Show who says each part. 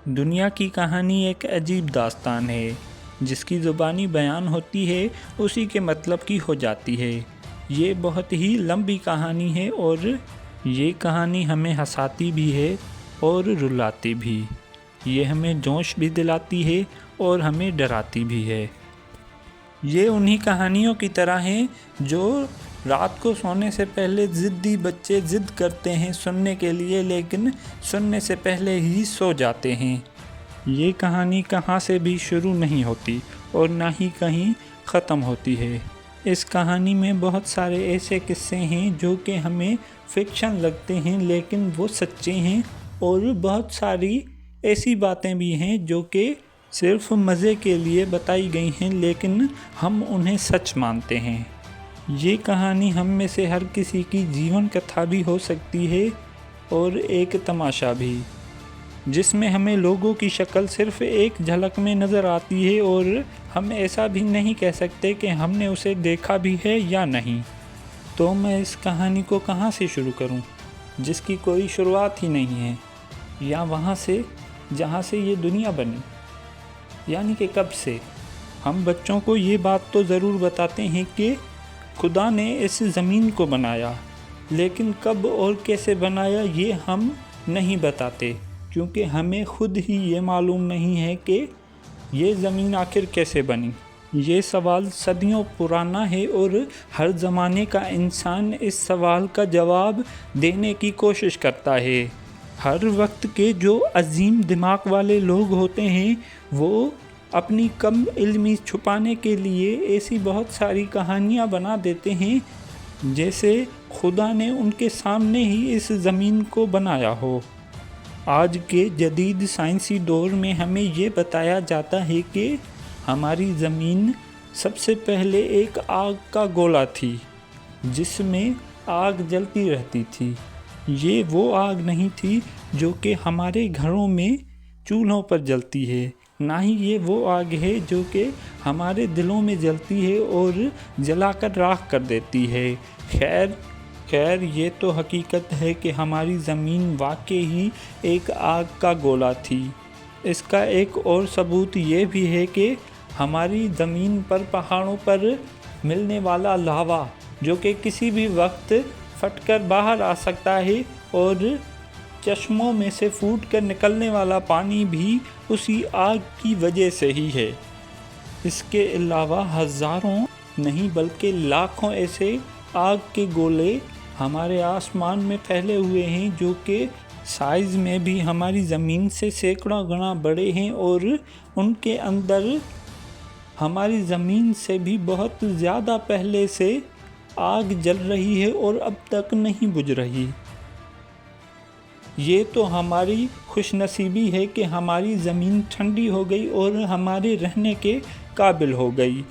Speaker 1: دنیا کی کہانی ایک عجیب داستان ہے، جس کی زبانی بیان ہوتی ہے اسی کے مطلب کی ہو جاتی ہے۔ یہ بہت ہی لمبی کہانی ہے اور یہ کہانی ہمیں ہنساتی بھی ہے اور رلاتی بھی۔ یہ ہمیں جوش بھی دلاتی ہے اور ہمیں ڈراتی بھی ہے۔ یہ انہی کہانیوں کی طرح ہیں جو رات کو سونے سے پہلے ضدی بچے ضد کرتے ہیں سننے کے لیے، لیکن سننے سے پہلے ہی سو جاتے ہیں۔ یہ کہانی کہاں سے بھی شروع نہیں ہوتی اور نہ ہی کہیں ختم ہوتی ہے۔ اس کہانی میں بہت سارے ایسے قصے ہیں جو کہ ہمیں فکشن لگتے ہیں لیکن وہ سچے ہیں، اور بہت ساری ایسی باتیں بھی ہیں جو کہ صرف مزے کے لیے بتائی گئی ہیں لیکن ہم انہیں سچ مانتے ہیں۔ یہ کہانی ہم میں سے ہر کسی کی جیون کتھا بھی ہو سکتی ہے اور ایک تماشا بھی، جس میں ہمیں لوگوں کی شکل صرف ایک جھلک میں نظر آتی ہے اور ہم ایسا بھی نہیں کہہ سکتے کہ ہم نے اسے دیکھا بھی ہے یا نہیں۔ تو میں اس کہانی کو کہاں سے شروع کروں جس کی کوئی شروعات ہی نہیں ہے، یا وہاں سے جہاں سے یہ دنیا بنی، یعنی کہ کب سے؟ ہم بچوں کو یہ بات تو ضرور بتاتے ہیں کہ خدا نے اس زمین کو بنایا، لیکن کب اور کیسے بنایا یہ ہم نہیں بتاتے، کیونکہ ہمیں خود ہی یہ معلوم نہیں ہے کہ یہ زمین آخر کیسے بنی۔ یہ سوال صدیوں پرانا ہے اور ہر زمانے کا انسان اس سوال کا جواب دینے کی کوشش کرتا ہے۔ ہر وقت کے جو عظیم دماغ والے لوگ ہوتے ہیں وہ اپنی کم علمی چھپانے کے لیے ایسی بہت ساری کہانیاں بنا دیتے ہیں جیسے خدا نے ان کے سامنے ہی اس زمین کو بنایا ہو۔ آج کے جدید سائنسی دور میں ہمیں یہ بتایا جاتا ہے کہ ہماری زمین سب سے پہلے ایک آگ کا گولا تھی جس میں آگ جلتی رہتی تھی۔ یہ وہ آگ نہیں تھی جو کہ ہمارے گھروں میں چولہوں پر جلتی ہے، نہ ہی یہ وہ آگ ہے جو کہ ہمارے دلوں میں جلتی ہے اور جلا کر راکھ کر دیتی ہے۔ خیر یہ تو حقیقت ہے کہ ہماری زمین واقعی ہی ایک آگ کا گولا تھی۔ اس کا ایک اور ثبوت یہ بھی ہے کہ ہماری زمین پر پہاڑوں پر ملنے والا لاوا جو کہ کسی بھی وقت پھٹ کر باہر آ سکتا ہے، اور چشموں میں سے پھوٹ کر نکلنے والا پانی بھی اسی آگ کی وجہ سے ہی ہے۔ اس کے علاوہ ہزاروں نہیں بلکہ لاکھوں ایسے آگ کے گولے ہمارے آسمان میں پھیلے ہوئے ہیں جو کہ سائز میں بھی ہماری زمین سے سینکڑوں گنا بڑے ہیں، اور ان کے اندر ہماری زمین سے بھی بہت زیادہ پہلے سے آگ جل رہی ہے اور اب تک نہیں بجھ رہی۔ یہ تو ہماری خوش نصیبی ہے کہ ہماری زمین ٹھنڈی ہو گئی اور ہمارے رہنے کے قابل ہو گئی،